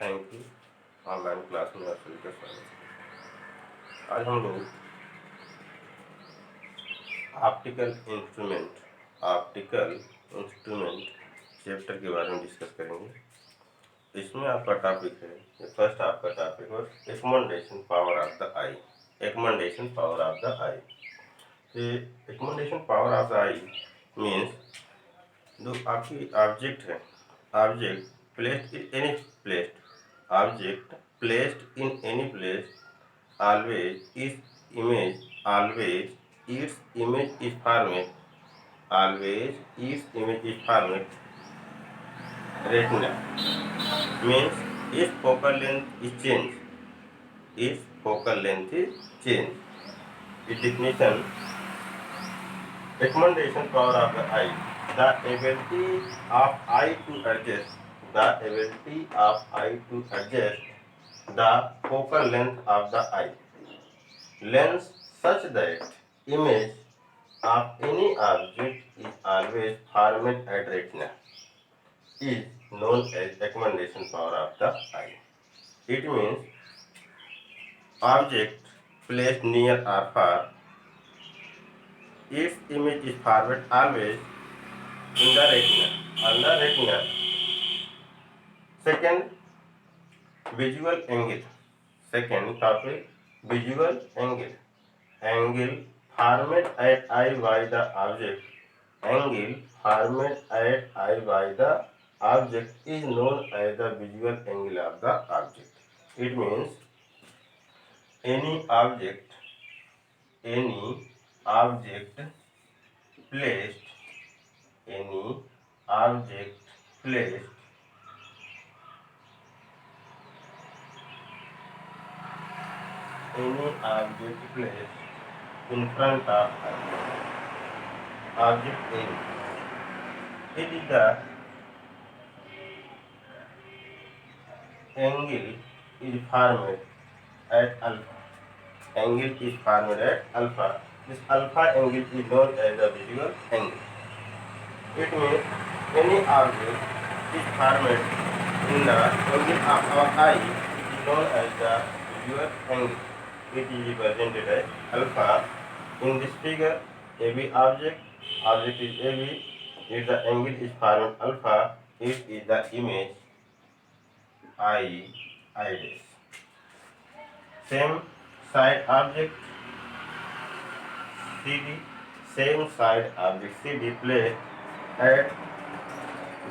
Thank you. Online class में आप सभी का स्वागत है। आज हम लोग ऑप्टिकल इंस्ट्रूमेंट चैप्टर के बारे में डिस्कस करेंगे। इसमें आपका टॉपिक है, फर्स्ट आपका टॉपिक है accommodation power of the eye. Accommodation power of the eye. Accommodation power of the eye means जो आपकी ऑब्जेक्ट है, object placed in any place, object placed in any place always its image is formed always its image is formed retina means its focal length is changed, its focal length is changed. Its definition: recommendation power of the eye, the ability of eye to adjust the focal length of the eye lens such that image of any object is always formed at retina is known as accommodation power of the eye. It means object placed near or far, its image is formed always in the retina, on the retina. Second, visual angle. Second topic, visual angle. Angle formed at eye by the object. Angle formed at eye by the object is known as the visual angle of the object. It means any object, any object placed, any object placed any object placed in front of object A. It is the angle is formed at alpha. Angle is formed at alpha. This alpha angle is known as the visual angle. It means any object is formed in the angle of our eye is known as the visual angle. It is represented as alpha. In this figure, AB object is AB. If the angle is formed alpha, it is the image I dash. Same side object CD, same side object CD placed at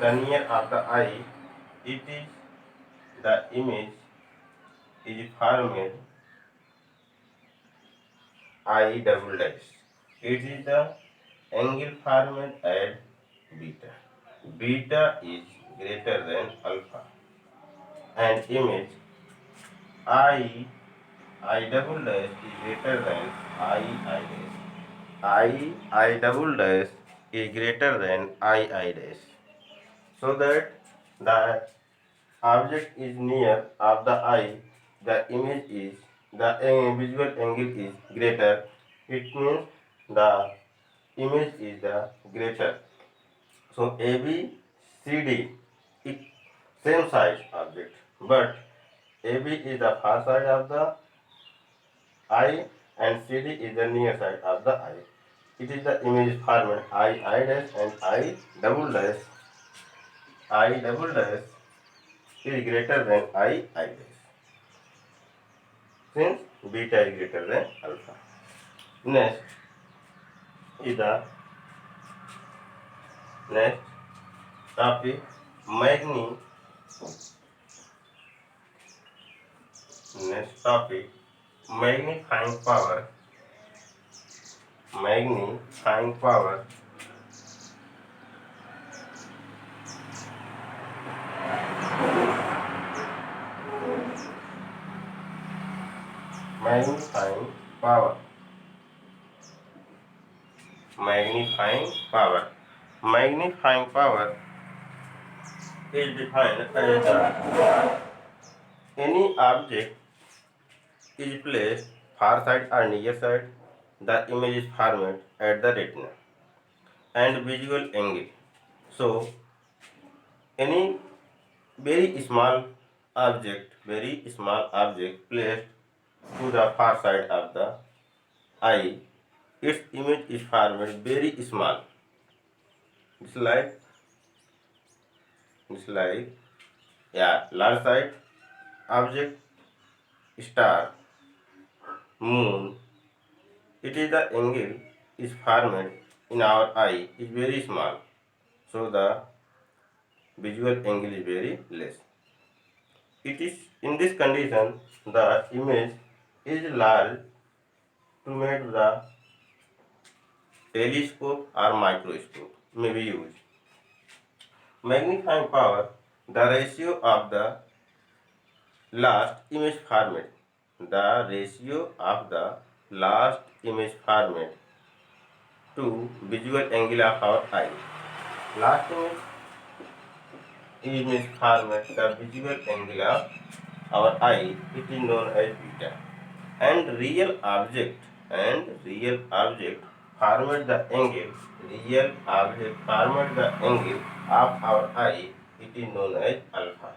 the near of the eye, it is the image is formed I double dash. It is the angle formed at beta. Beta is greater than alpha, and image I double dash is greater than I dash. I double dash is greater than I dash. So that the object is near of the eye, the image is the visual angle is greater. It means the image is the greater. So AB, CD, same size object, but AB is the far side of the eye and CD is the near side of the eye. It is the image formed I dash and I double dash. I double dash is greater than I dash, since beta is greater than alpha. Next is the next topic, magni. Next topic, magnifying power. Magnifying power. Magnifying power. Magnifying power. Magnifying power is defined as any object is placed far side or near side, the image is formed at the retina and visual angle. So any very small object, very small object placed to the far side of the eye, its image is formed very small. It's like large side object, star, moon. It is the angle is formed in our eye is very small, so the visual angle is very less. It is in this condition the image is large to make the telescope or microscope may be used. Magnifying power, the ratio of the last image format. The ratio of the last image format to visual angle of our eye. Last image format, the visual angle of our eye, it is known as beta. And real object format the angle, real object format the angle of our eye, it is known as alpha.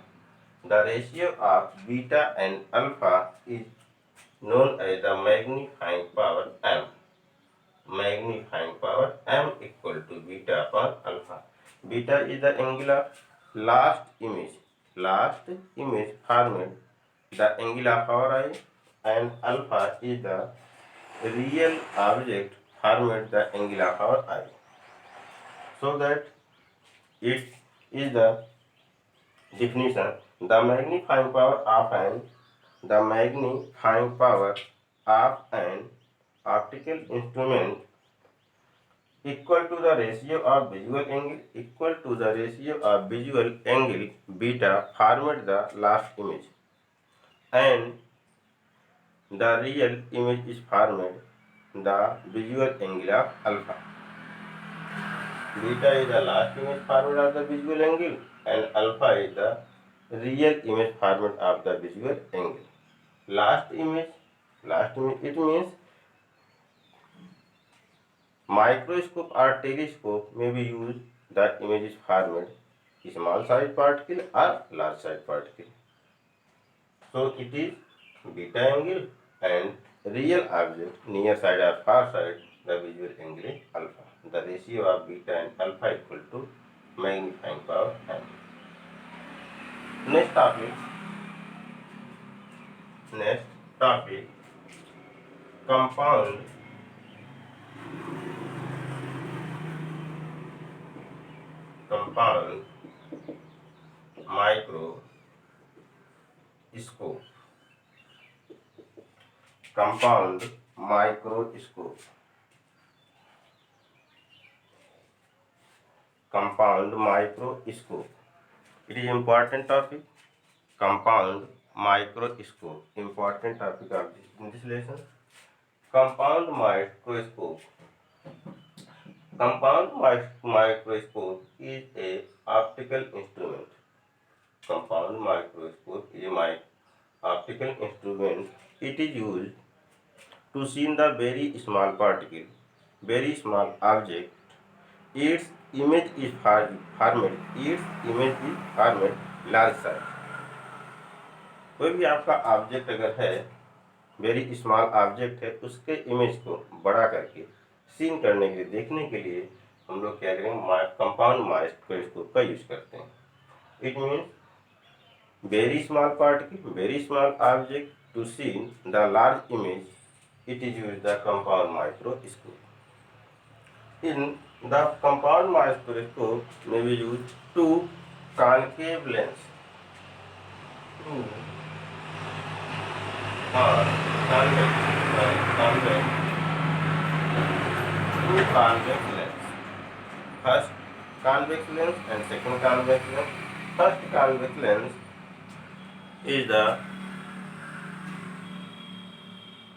The ratio of beta and alpha is known as the magnifying power m. Magnifying power m equal to beta upon alpha. Beta is the angle of last image. Last image format the angle of our eye, and alpha is the real object format the angle of our eye. So that it is the definition. The magnifying power of an optical instrument equal to the ratio of visual angle equal to the ratio of visual angle beta format the last image, and the real image is format the visual angle of alpha. Beta is the last image format of the visual angle, and alpha is the real image format of the visual angle. Last image, it means microscope or telescope may be used that image is formed small size particle or large size particle. So it is beta angle, and real object near side or far side the visual angle is alpha. The ratio of beta and alpha equal to magnifying power m. Next topic, compound microscope. Compound microscope. Compound microscope. It is important topic. Compound microscope. Important topic of in this lesson. Compound microscope. Compound microscope is a optical instrument. Compound microscope is a optical instrument. It is used to see the very small particle, very small object. Its image is formed large size. कोई भी आपका object अगर है, very small object है, उसके image को बड़ा करके सीन करने के लिए, देखने के लिए हम लोग क्या करेंगे, कंपाउंड माइक्रोस्कोप का यूज करते हैं. It means very small particle, very small object to see the large image, it is used the compound microscope. In the compound microscope may be used two concave lens. Two convex lens. First convex lens and second convex lens. First convex lens is the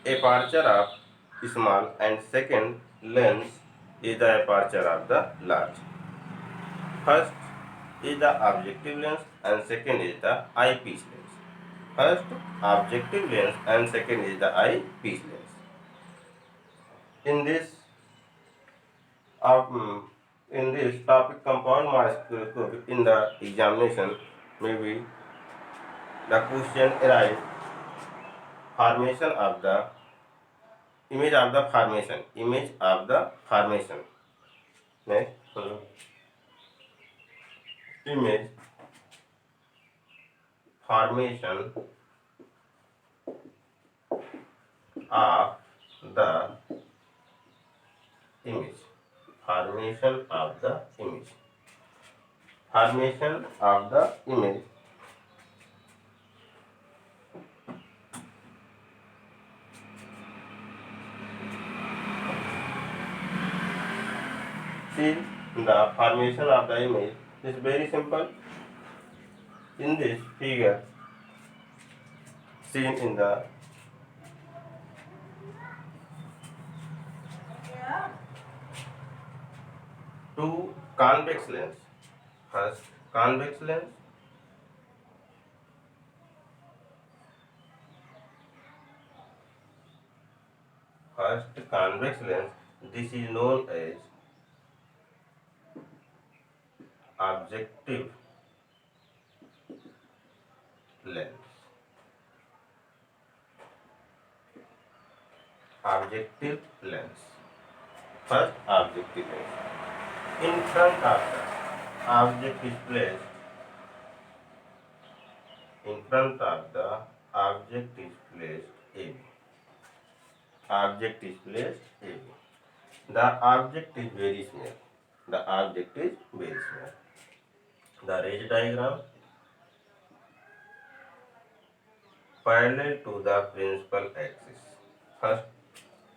aperture of small, and second lens is the aperture of the large. First is the objective lens and second is the eyepiece lens. First objective lens and second is the eyepiece lens. In this topic, compound microscope in the examination may be The question arises formation of the image of the formation. Image of the formation. Next, image formation of the image. Formation of the image. Formation of the image. See, the formation of the image is very simple. In this figure, seen in the two convex lens. First, convex lens. First, convex lens. This is known as objective lens. Objective lens. First, objective lens. In front of the object is placed. In front of the object is placed AB. Object is placed AB. The object is very small. The object is very small. The ray diagram parallel to the principal axis. First,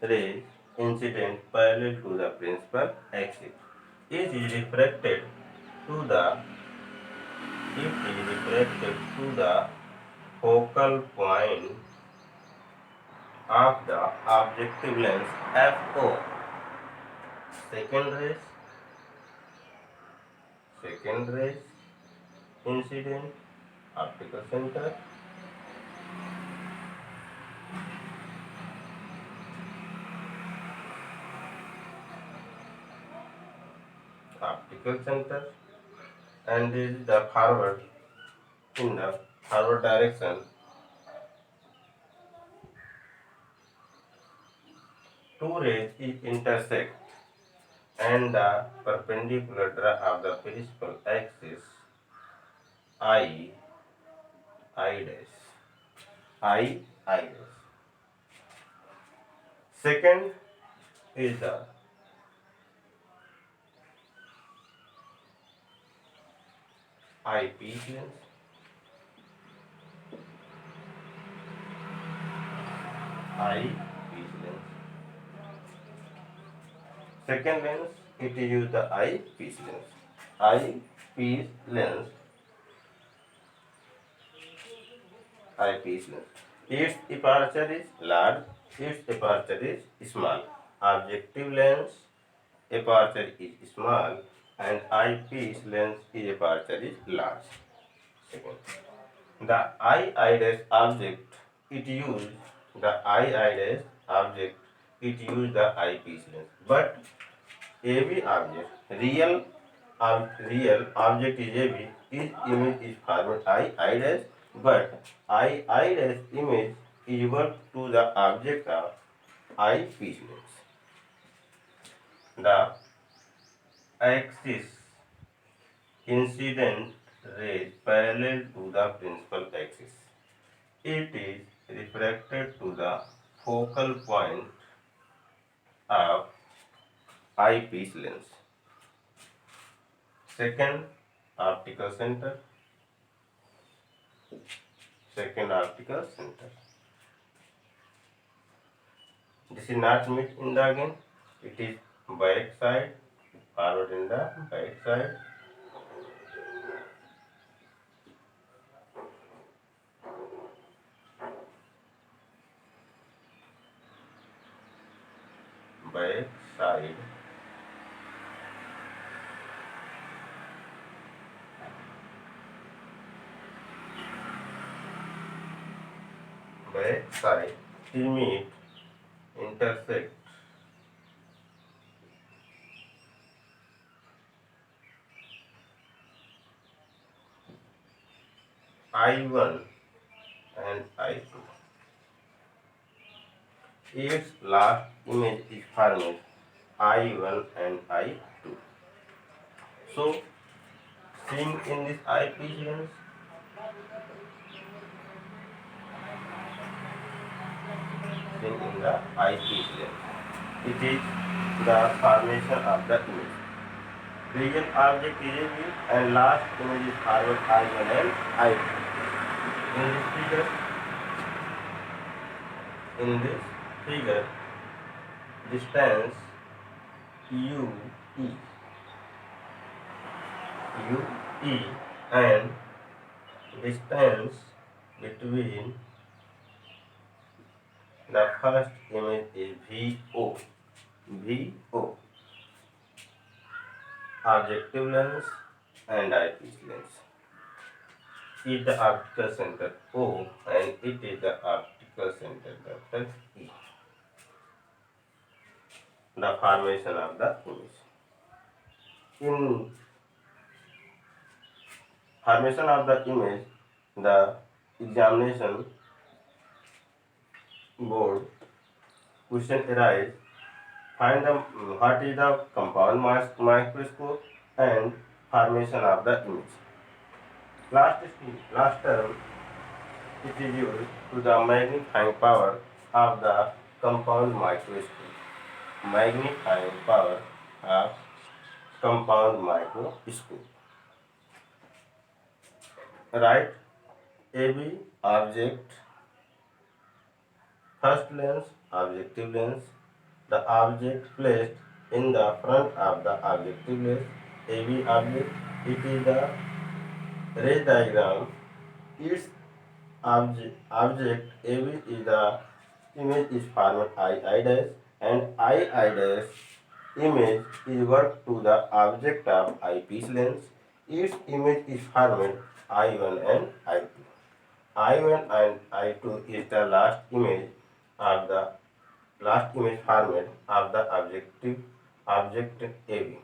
ray incident parallel to the principal axis. It is refracted to the focal point of the objective lens FO. Second rays incident optical center. Optical center, and this is the forward in the forward direction. Two rays intersect and the perpendicular of the principal axis I dash. I dash. Second is the eyepiece lens. Eyepiece lens. Second lens, it is used the eyepiece lens. Eyepiece lens. Eyepiece lens. Its aperture is large. Its aperture is small. Objective lens aperture is small and eyepiece lens aperture is large. Second, the eye object it used the eye object it used the eyepiece lens, but AV object real object is AV. Its image is formed eye but eye image is worked to the object of eyepiece lens. The axis incident rays parallel to the principal axis. It is refracted to the focal point of eyepiece lens. Second optical center. Second optical center. This is not mid in the again. It is back side, forward in the back side. Back side. Back side. Meet, intersect. I1 and I2. Its last image is formed I1 and I2. So, seeing in this eyepiece lens, seeing in the eyepiece lens, it is the formation of the image. Real object is a view and last image is forward I1 and I2. In this figure, distance U E and distance between the first image is VO, objective lens and eyepiece lens. Is the optical center O and it is the optical center that is E. The formation of the image. In formation of the image, the examination board question arise. Find the what is the compound microscope and formation of the image. Last term, it is used to the magnifying power of the compound microscope. Magnifying power of compound microscope. Right? AB object, first lens, objective lens. The object placed in the front of the objective lens, AB object. It is the ray diagram. Its object AB is the image is formed I dash and I dash image is worked to the object of eyepiece lens. Its image is formed I1 and I2. I1 and I2 is the last image formed of the object AB.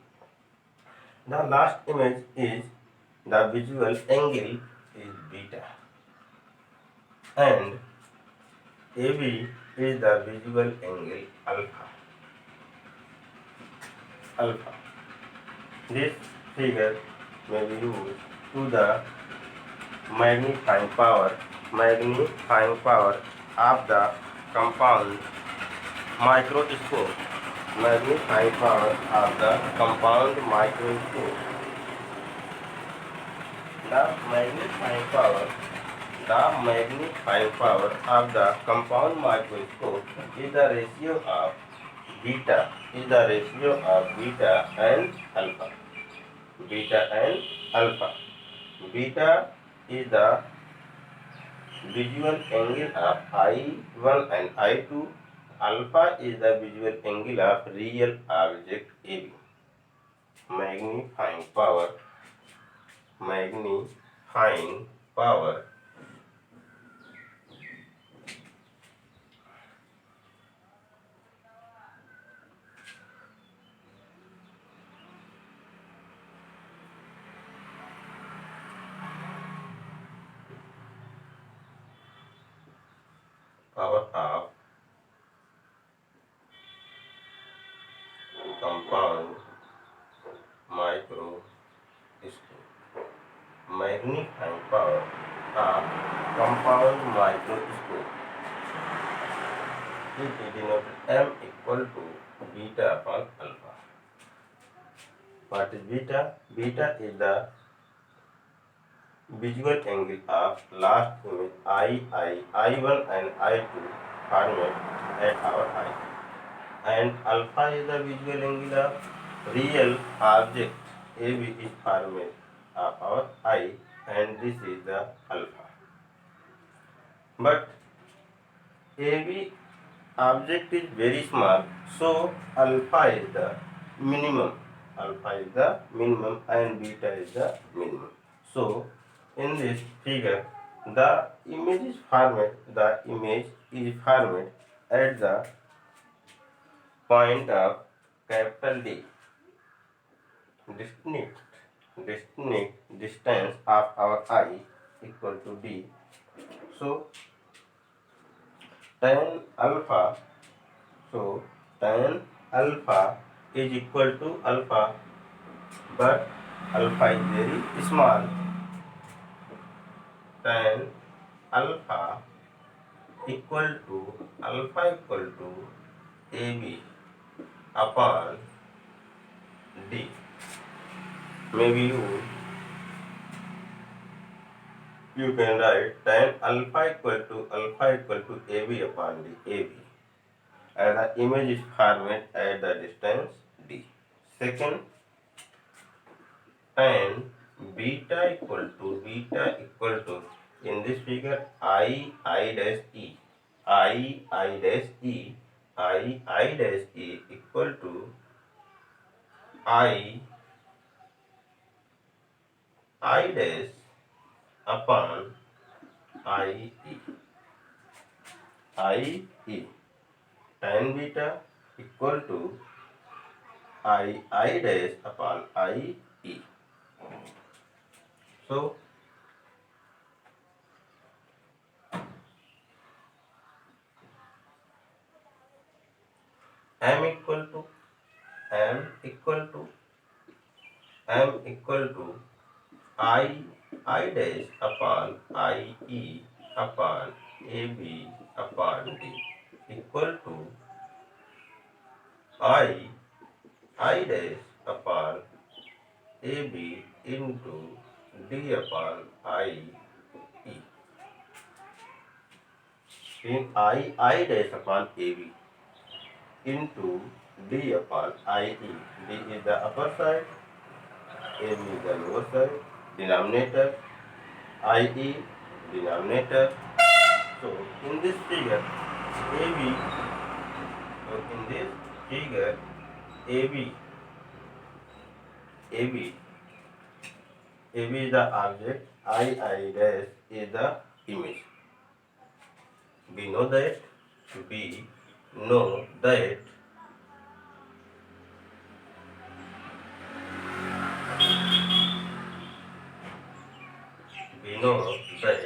The last image is the visual angle is beta and AB is the visual angle alpha. This figure may be used to the magnifying power of the compound microscope. Magnifying power of the compound microscope. The magnifying power of the compound microscope is the ratio of beta and alpha. Beta is the visual angle of I1 and I2. Alpha is the visual angle of real object AB. Magnifying power of compound microscope. Magnifying power of compound microscope is denoted M equal to beta upon alpha. What is beta? Beta is the visual angle of last image I1 and I2 formed at our eye. And alpha is the visual angle of real object AB is formed of our eye, and this is the alpha. But AB object is very small, so alpha is the minimum. And beta is the minimum. So in this figure, the image is formed at the point of capital D. Distinct distance of our eye equal to D. So tan alpha. So tan alpha is equal to alpha, but alpha is very small. Tan alpha equal to AB upon D. Maybe you can write tan alpha equal to AB upon D, and the image is formed at the distance D. Second, tan beta equal to in this figure I dash E, I dash E, I dash E equal to I dash upon I E. Tan beta equal to I dash upon I E. So m equal to m equal to I dash upon I E upon AB upon D equal to I dash upon AB into D upon I E. In I dash upon AB into D upon I E. D is the upper side, AB is the lower side, denominator, IE, denominator. So in this figure, AB, so in this figure, AB, AB, AB is the object, I dash is the image. We know that, we know that we know that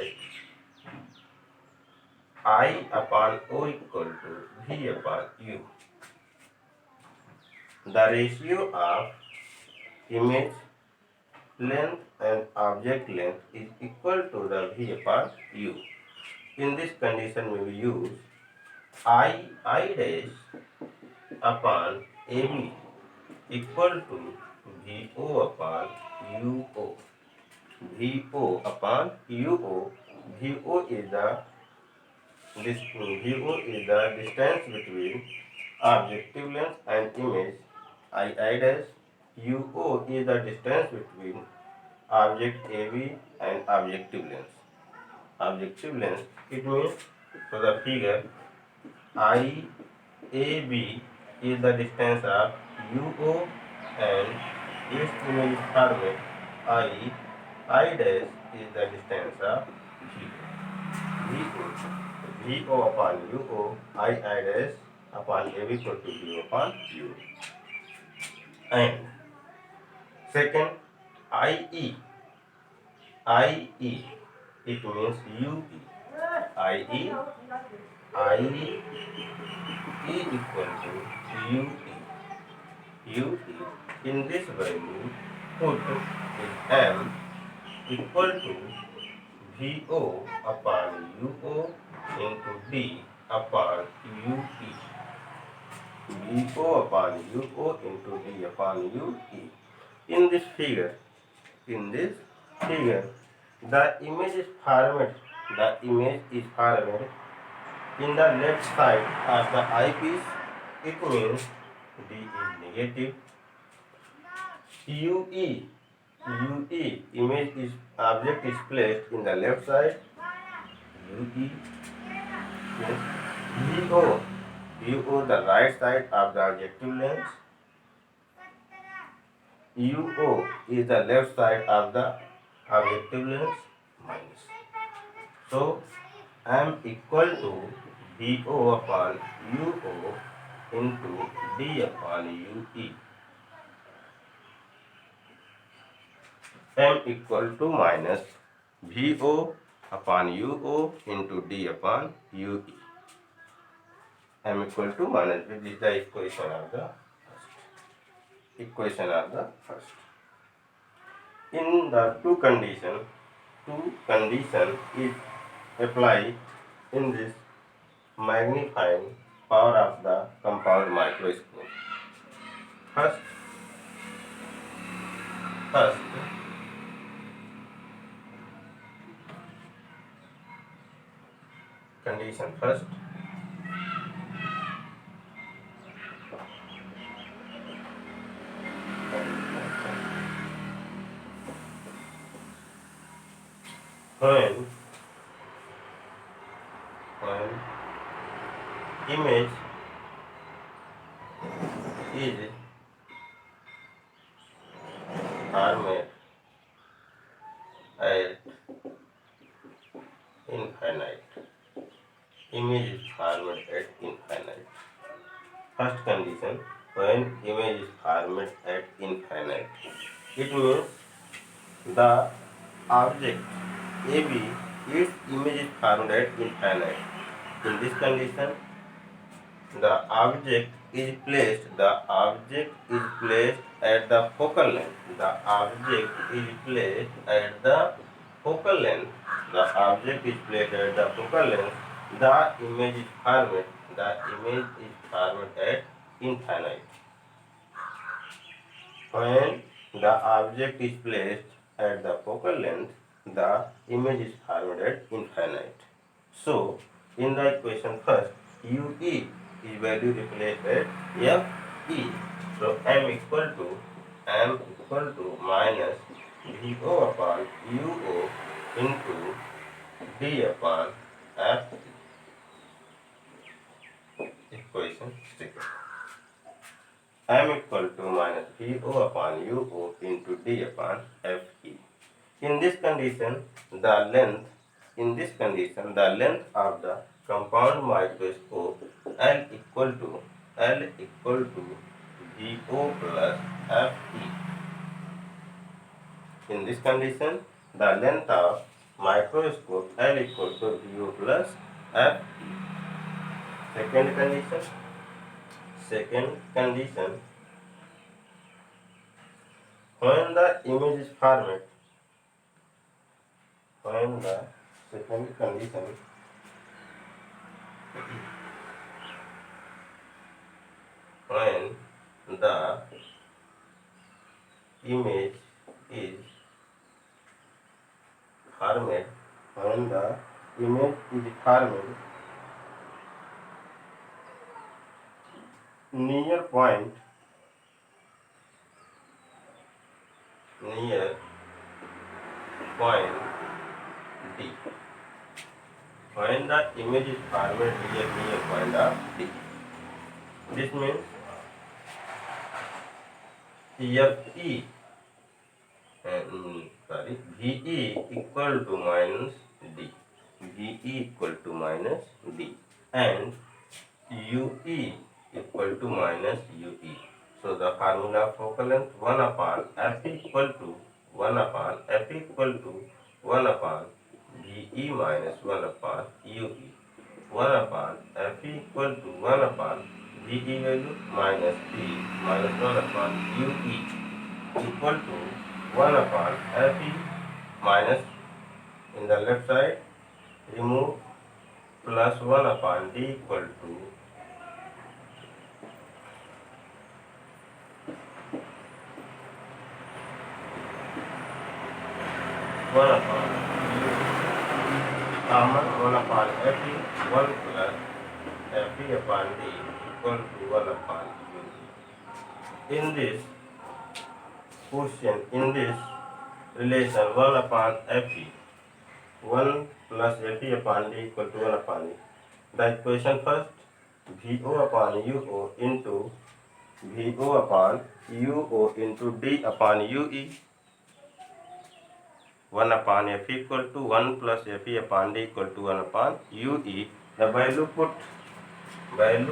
I upon O equal to V upon U. The ratio of image length and object length is equal to the V upon U. In this condition, we will use I dash upon AB equal to VO upon UO. VO upon UO. VO is the distance between objective length and image. I dash UO is the distance between object AB and objective length. Objective length, it means, for the figure, IAB is the distance of UO and its image format I dash is the distance of VO upon UO, I dash upon AB equal to V upon U. And second, IE, it means UE. IE equal to UE. In this value, put M equal to VO upon UO into D upon UE. VO upon UO into D upon UE. In this figure, the image is formed. In the left side of the eyepiece. It means D is negative. UE, image is object is placed in the left side. UE. VO, the right side of the objective lens. UO is the left side of the objective lens minus. So M equal to VO upon UO into D upon UE. M equal to minus VO upon UO into D upon UE. m equal to minus b. This is the equation of the first. In the two condition is applied in this magnifying power of the compound microscope. First condition. When image is formed at infinite. Image is formed at infinite. First condition, when image is formed at infinite, it means the object AB, its image is formed at infinite. In this condition, the object is placed at the focal length. The object is placed at the focal length. The image is formed. At infinite. When the object is placed at the focal length, the image is formed at infinite. So, in the equation first, UE is value replaced at FE. So, m equal to minus VO upon UO into D upon F. Equation 6. M equal to minus VO upon UO into D upon FE. In this condition, the length of the compound microscope L equal to VO plus FE. In this condition, the length of microscope L equal to VO plus FE. Second condition, when the image is formed, when the image is formed, near point D. When the image is formed near point of D, this means VE equal to minus D, and UE equal to minus UE. So the formula of focal length 1 upon F equal to 1 upon VE minus 1 upon UE. 1 upon F equal to 1 upon VE value minus P minus 1 upon UE equal to 1 upon FE minus, in the left side remove, plus 1 upon D equal to 1 upon common 1 upon FE, 1 plus FE upon D equal to 1 upon UE. In this relation 1 upon FE, 1 plus FE upon D equal to 1 upon E. The equation first, VO upon UO into D upon UE. 1 upon F equal to 1 plus FE upon D equal to 1 upon UE. The value put 1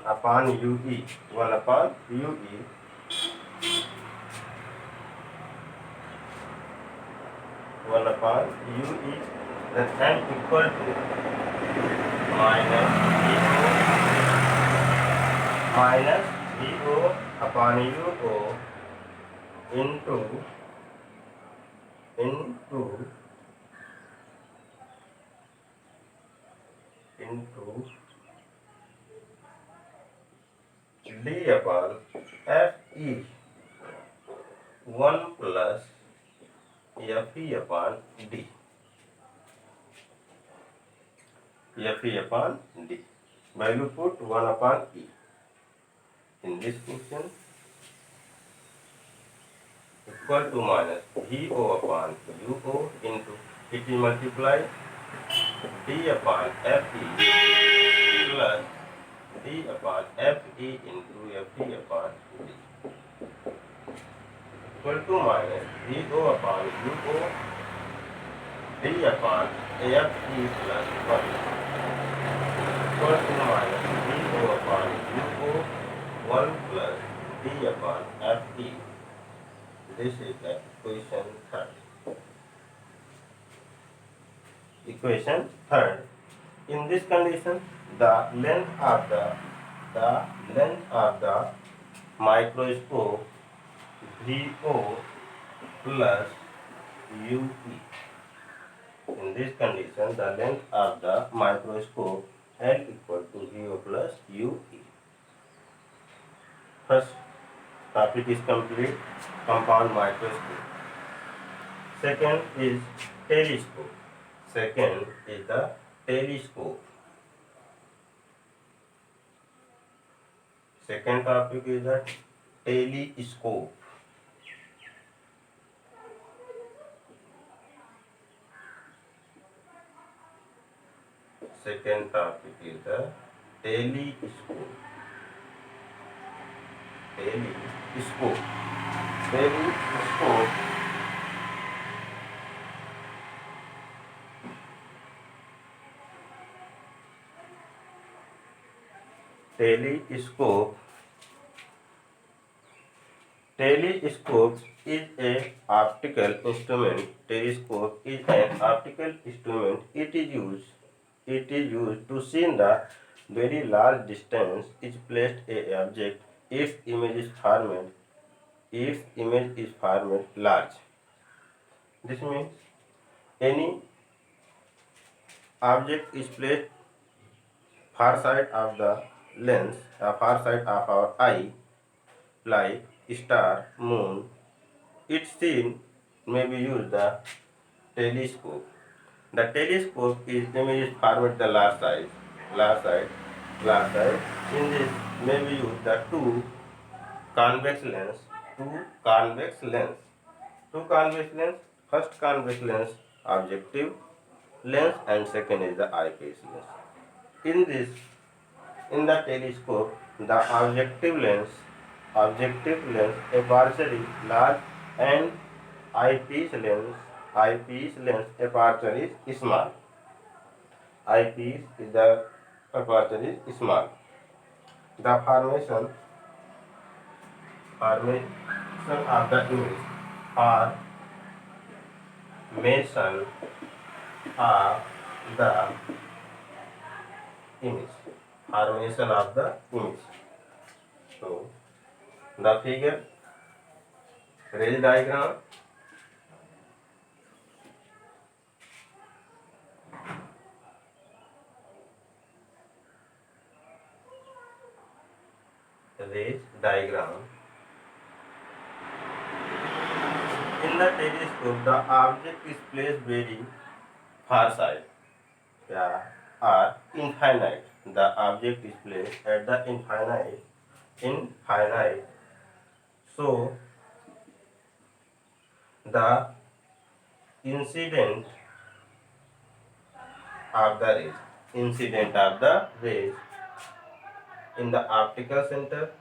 upon UE. 1 upon u is then m equal to minus VO upon UO into d upon FE 1 plus FE upon D. FE upon D. Value put 1 upon E. In this function equal to minus VO upon UO into it is multiply D upon FE plus D upon FE into FE upon D equal to minus VO upon UO D upon FE plus 1 equal to minus VO upon UO 1 plus D upon FE. This is the equation third. Equation third. In this condition, the length of the microscope VO plus UE. In this condition, the length of the microscope L equal to VO plus UE. First topic is complete. Compound microscope. Second is telescope. Second is the telescope. Second topic is the telescope. Second topic is the telescope. Telescope. Telescope. Telescope. Telescope is an optical instrument. Telescope is an optical instrument. It is used to see the very large distance is placed a object if image is formed large. This means any object is placed far side of the lens, far side of our eye, like star, moon. Its scene may be used the telescope. The telescope is image is formed the large side. In this may be used the two convex lens. First convex lens objective lens and second is the eyepiece lens. In the telescope, the objective lens aperture is large and eyepiece lens aperture is small. Eyepiece is the aperture is small. The formation of the image. Formation of the image. Formation of the image. So, the figure, ray diagram. Ray diagram. In the telescope, the object is placed very far side, or infinite. The object is placed at the infinite. So, the incident of the rays in the optical center,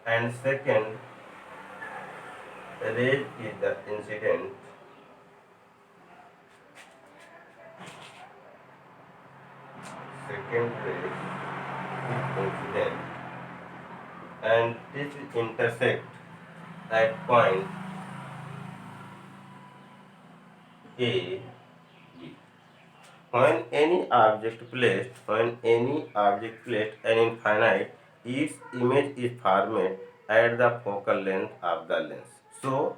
and second ray is the incident and this intersect at point A, B. When any object placed an infinite, its image is formed at the focal length of the lens. So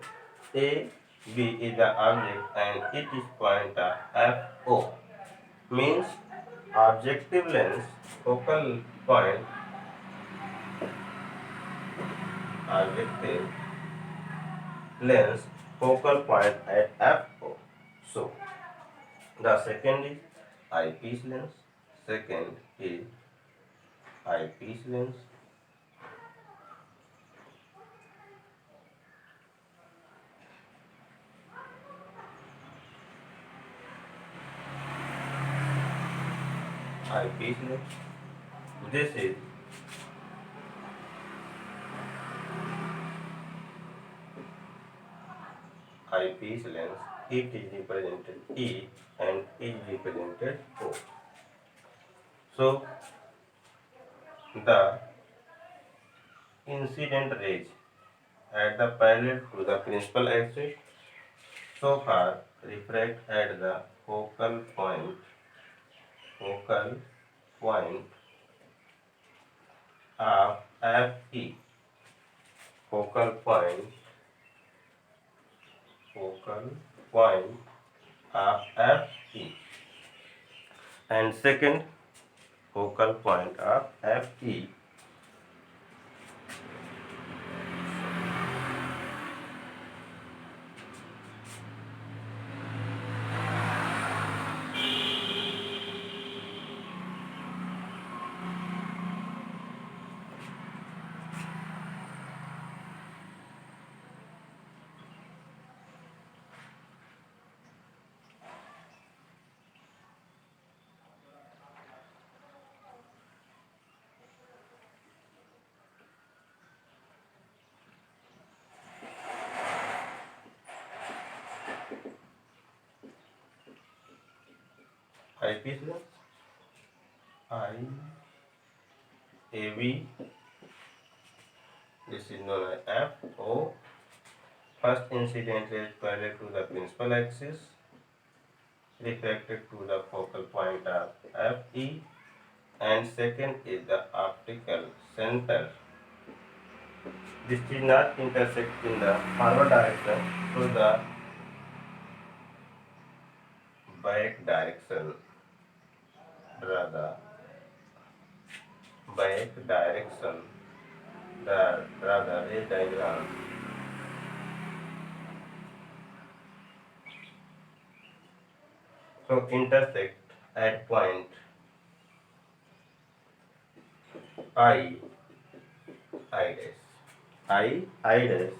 A, B is the object and it is pointer FO. Means objective lens, focal point, objective lens, focal point at FO. So the second is eyepiece lens. Second is eyepiece lens. Eyepiece lens. This is eyepiece lens. It is represented E and it is represented O. So the incident rays at the parallel to the principal axis so far refract at the focal point of FE. Focal point focal point of FE, and second focal point of FE. Eyepiece lens, IAV, this is known as FO. First incident rays parallel to the principal axis refracted to the focal point of FE, and second is the optical center. This did not intersect in the forward direction, so the back direction, rather back direction, the rather ray diagram. So intersect at point I dash. I dash.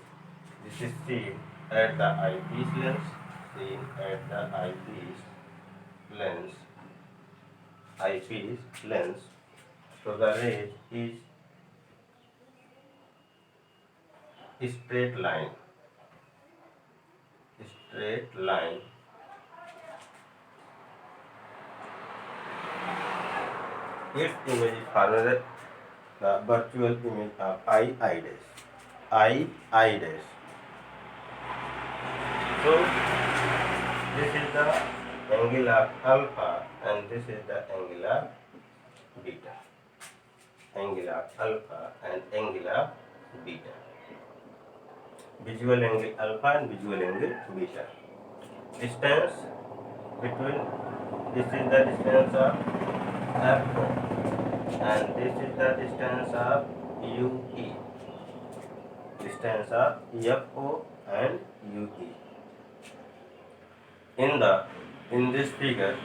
This is seen at the eyepiece lens. Seen at the lens. Eyepiece lens. So the ray is straight line. Straight line. Its image is formed the virtual image of I dash. I dash. So this is the angle of alpha and this is the angle of beta. Angle of alpha and angle of beta. Visual angle alpha and visual angle beta. Distance between, this is the distance of FO and this is the distance of UE. Distance of FO and UE. In this figure,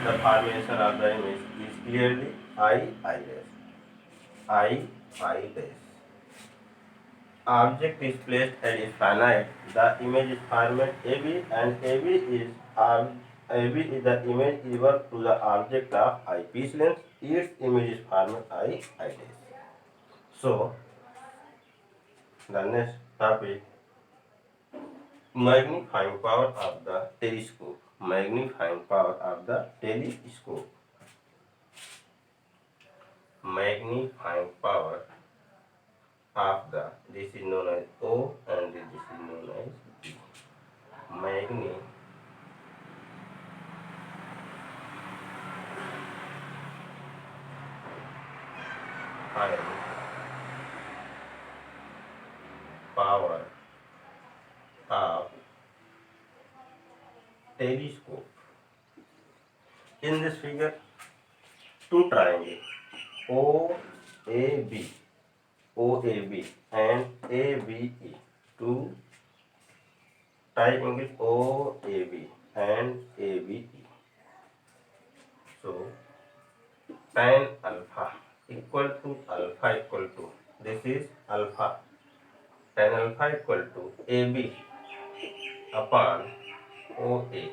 the formation of the image is clearly I dash. I dash. Object is placed and is finite. The image is formed AB and AB is the image equal to the object of eyepiece lens. Its image is formed I dash. So the next topic, magnifying power of the telescope. Magnifying power of the telescope. Magnifying power of the This is known as O and this is known as P. Magnifying power of telescope. In this figure, two triangles OAB, OAB and ABE, two triangle OAB and ABE. So tan alpha equal to this is alpha, tan alpha equal to AB upon OA,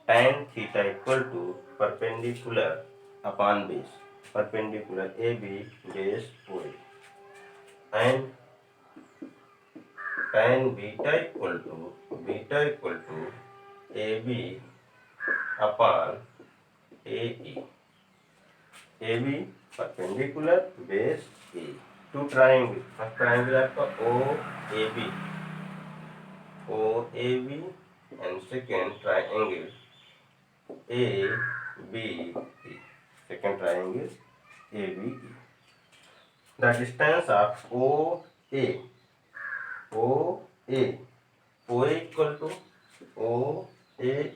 tan theta equal to perpendicular upon base, perpendicular AB base OA, and tan beta equal to AB upon AE, AB perpendicular base A. Two triangles, first triangle आपका OAB, OAB and second triangle ABE, second triangle ABE. The distance of OA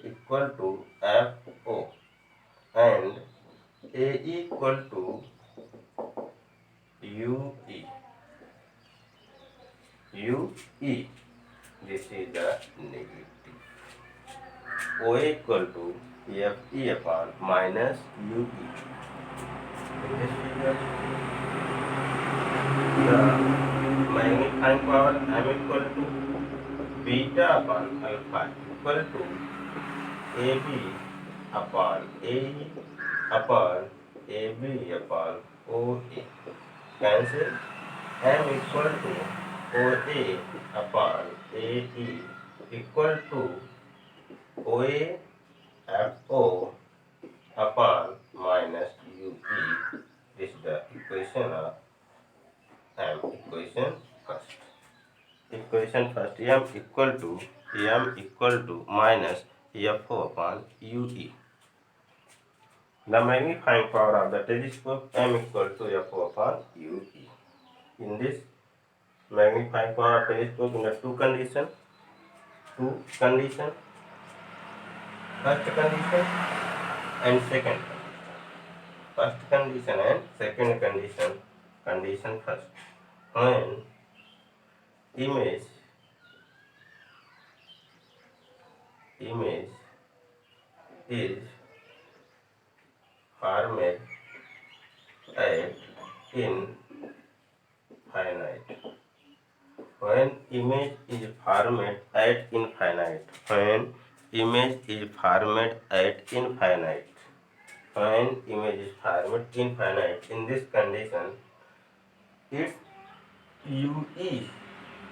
equal to FO and AE equal to UE. This is the negative. OA equal to FE upon minus UE. In this figure, the magnifying power M equal to beta upon alpha equal to AB upon AE upon AB upon OA. Cancel. M equal to OA upon AE equal to OA FO upon minus UE. This is the equation of M. Equation first. Equation first. M equal to minus FO upon UE. The magnifying power of the telescope M equal to FO upon UE. In this magnifying power of telescope, in the two condition, first condition and second. First condition and second condition. Condition first. When image is formed at infinite. When image is formed at infinite. When image is formed at infinite. When image is formed infinite. In this condition, its UE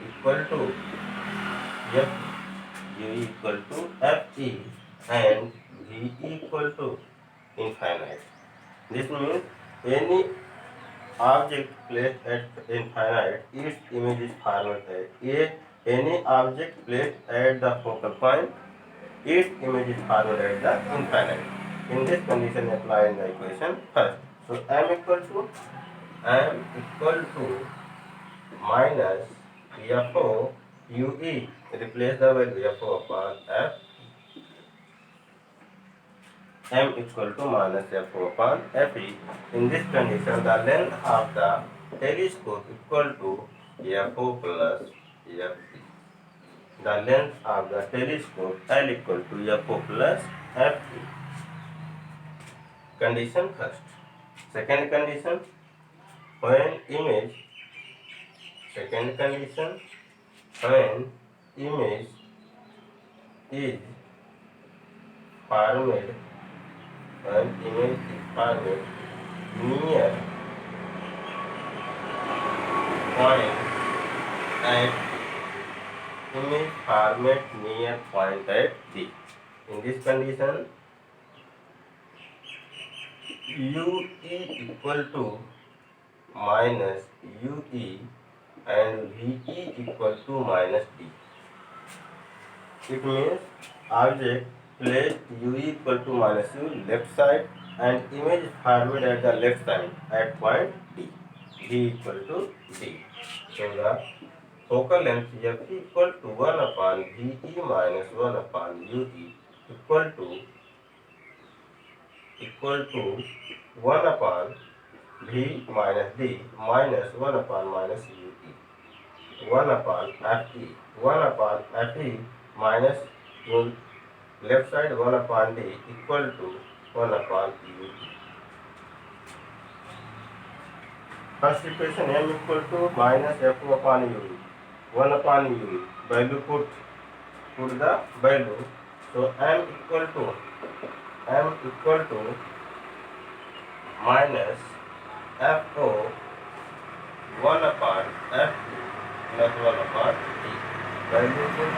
equal to F, UE equal to FE and VE equal to infinite. This means any object placed at infinite, its image is formed at any object placed at the focal point, its image is formed at the infinite. In this condition, apply in the equation first. So M equal to minus FO UE. Replace the value FO upon F. M equal to minus FO upon FE. In this condition, the length of the telescope equal to FO plus FE. The length of the telescope L equal to FO plus FE. Condition first. Second condition, when image is formed near point at D. In this condition, UE equal to minus UE and VE equal to minus D. It means object placed UE equal to minus U left side and image is formed at the left side at point D. D equal to D. So the focal length FE equal to 1 upon VE minus 1 upon UE equal to 1 upon V minus D minus 1 upon minus UE. 1 upon Fe. 1 upon Fe minus left side 1 upon D equal to 1 upon UE. First equation M equal to minus F upon UE. 1 upon UE. Value put the value. So M equal to minus FO 1 upon F2 plus 1 upon D. Value put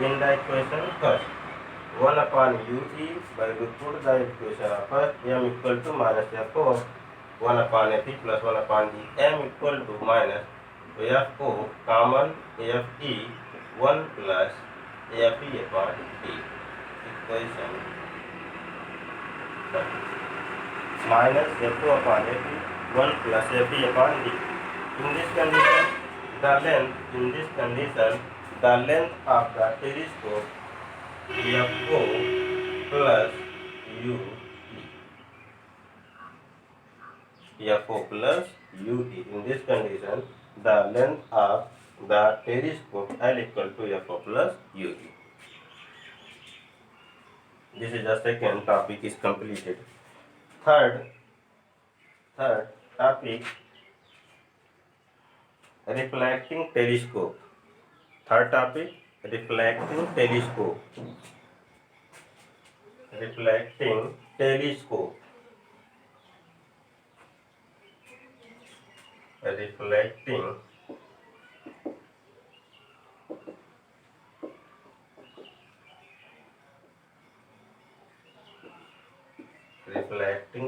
in the equation first. 1 upon UE, value put the equation of first. M equal to minus FO 1 upon Fe plus 1 upon D. M equal to minus FO common FE 1 plus FE upon D. Equation minus FO upon FE 1 plus FE upon D. In this condition, the length of the telescope FO plus UE. FO plus UE. In this condition, the length of the telescope L equal to FO plus UE. This is the second topic is completed. Third topic, reflecting telescope. Third topic, reflecting telescope. Reflecting telescope. Reflecting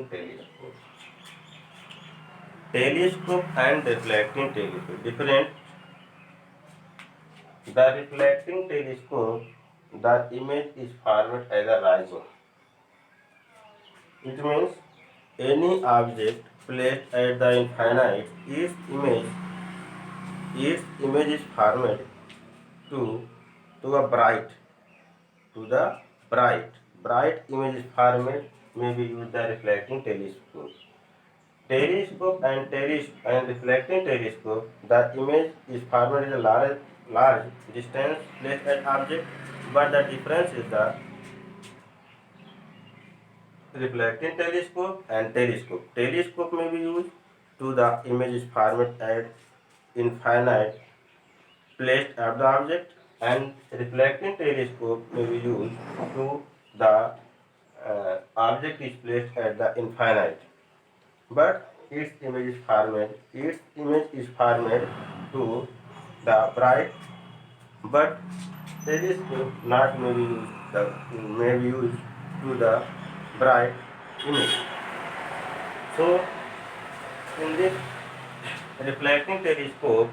telescope. Telescope and reflecting telescope different. The reflecting telescope, the image is formed as a rising. It means any object placed at the infinite, its image is formed to a bright. To the bright image is formed, may be used the reflecting telescope. Telescope and reflecting telescope, the image is formed in a large distance placed at object, but the difference is the reflecting telescope and telescope. Telescope may be used to the image is formed at infinite placed at the object, and reflecting telescope may be used to the object is placed at the infinite, but its image is formed to the bright, but telescope not may be used to the bright image. So in this reflecting telescope,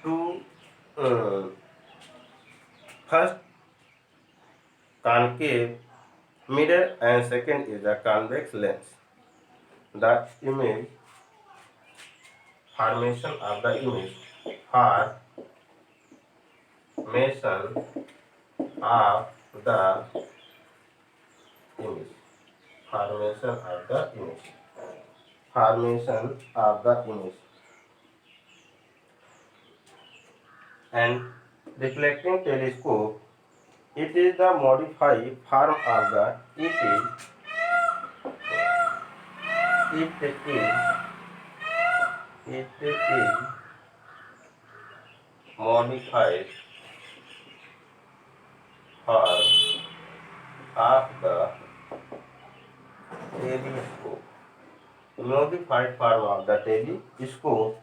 two first concave mirror and second is the convex lens. The image formation of the image formation of the image and reflecting telescope, it is the modified form of the it is modified form of the telescope. Modified form of the telescope.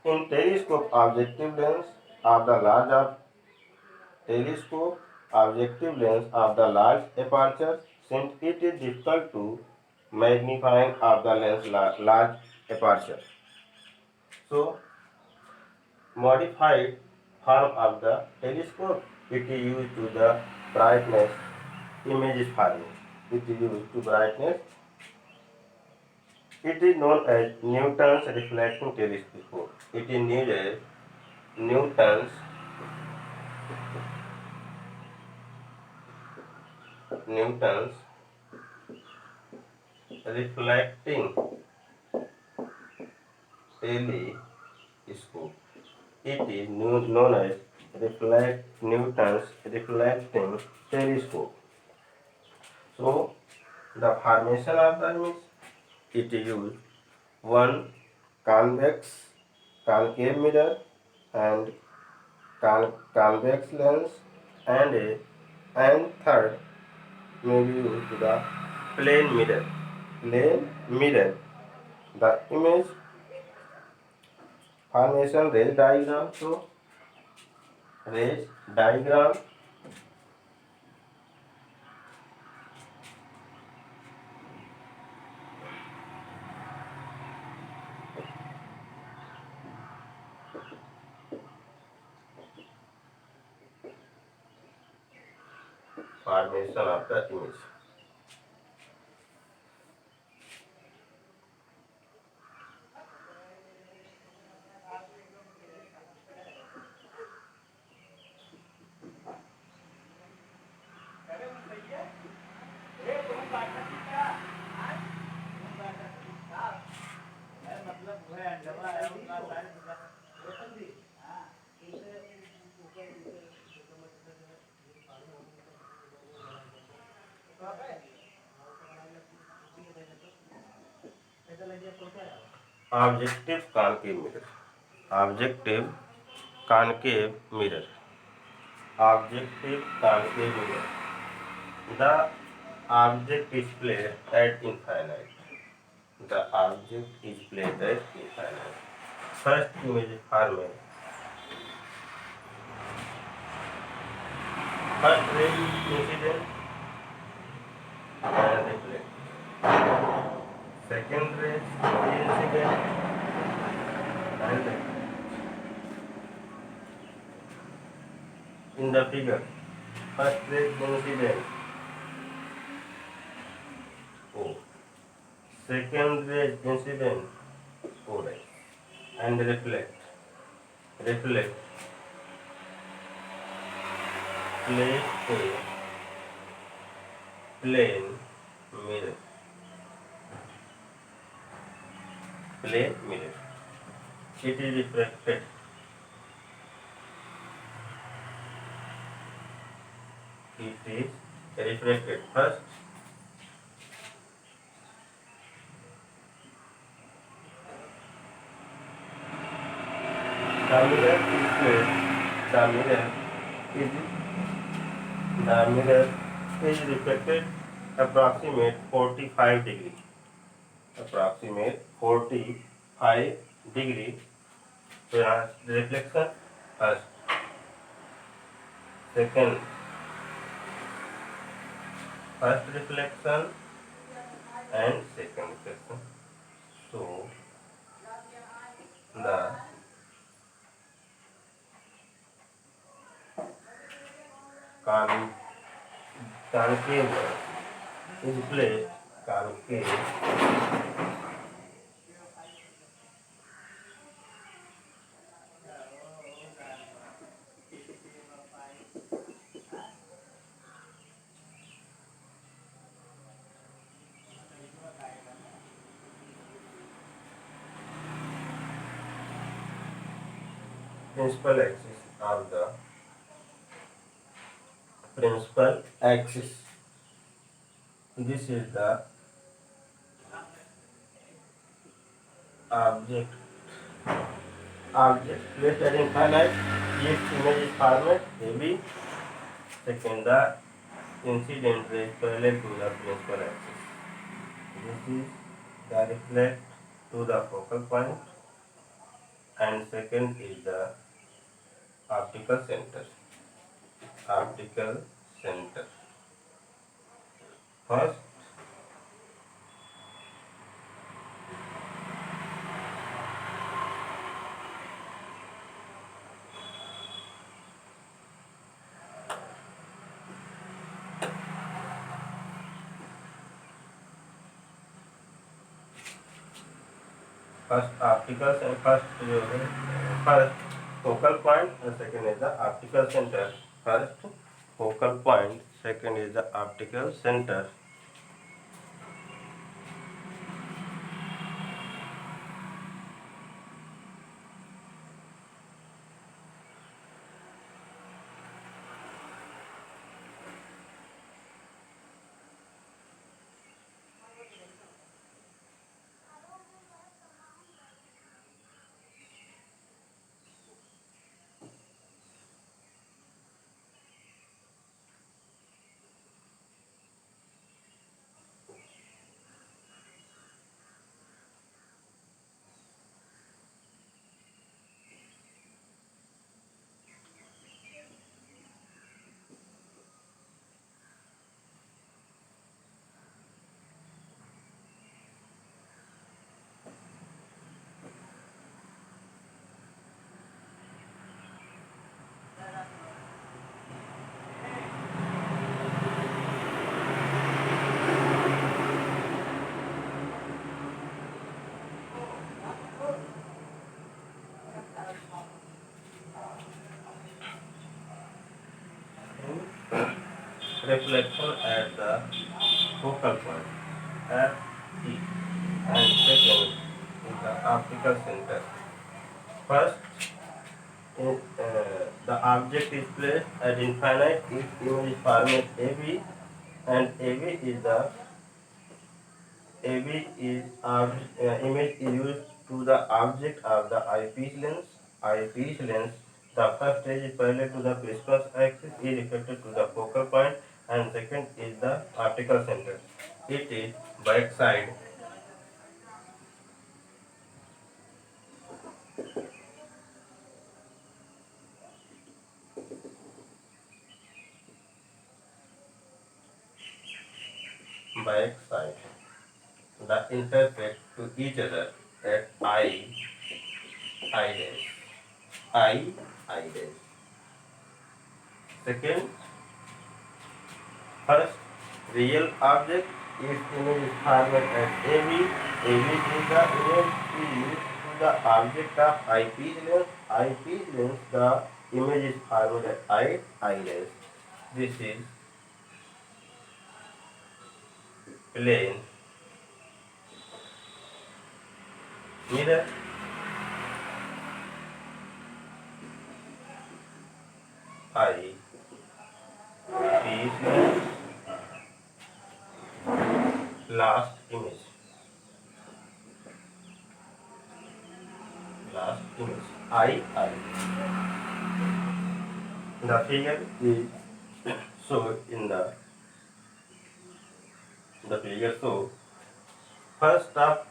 In telescope, objective lens of the large aperture, since it is difficult to magnifying of the lens large aperture. So, modified form of the telescope. It is used to the brightness image forming. It is used to brightness. It is known as Newton's reflecting telescope. It is known as Newton's reflecting telescope. It is known as Newton's reflecting telescope. So, the formation of the image, it used one convex concave mirror and convex lens, and third may be used to the plane mirror. Plane mirror. The image formation rays diagram. So rays diagram. Formation of the image. Objective concave mirror. Objective concave mirror. Objective concave mirror. The object is placed at infinite. The object is placed at infinite. First image format. First ray incident and reflect. Second ray incident and reflect. In the figure, first ray incident O. Second ray incident O ray and reflect. Reflect. Place a plane mirror. Plane mirror. It is refracted. It is refracted. First, the mirror is placed. The mirror is reflected approximate 45 degree. Approximate 45 degree. So यहाँ reflection first, second, first reflection and second reflection. So the concave is placed. Concave principal axis of the principal axis. This is the object. Object placed at infinite. Its image is formed AB. Second, the incident ray parallel to the principal axis. This is the reflect to the focal point, and second is the optical center. Optical center. First, first focal point and second is the optical center. First focal point, second is the optical center. Reflection at the focal point FE, and second is the optical center. First, the object is placed at infinite if image format AB, and AB is image is used to the object of the eyepiece lens. Eyepiece lens. The first stage is parallel to the principal axis, is reflected to the focal point, and second is the optical center. It is back side. Back side. The intersect to each other at I dash. I dash. Second, first, real object is image is format as AB. AB is the image is to the object of eyepiece lens. Eyepiece lens, the image is format as I dash. This is plane mirror. I piece lens. Last image. Last image. I. The figure is shown in the figure. So first up,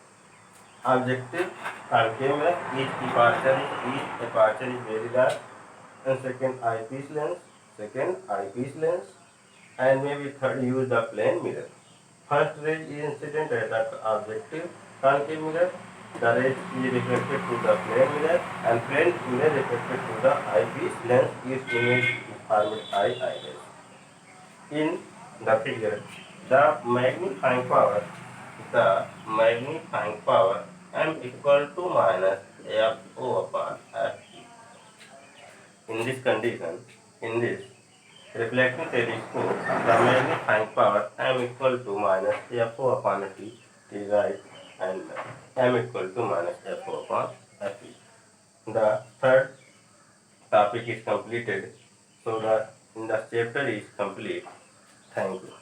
objective and camera, each aperture is very large, and second eyepiece lens, and maybe third use the plane mirror. First ray is incident at the objective concave mirror. The ray is reflected to the plane mirror, and plane mirror reflected to the eyepiece lens. Each image is formed iris. In the figure, the magnifying power m equal to minus FO upon F. In this condition, in this reflecting telescope, the magnifying power m equal to minus FO upon T is right, and m equal to minus FO upon Fe. The third topic is completed, so the chapter is complete. Thank you.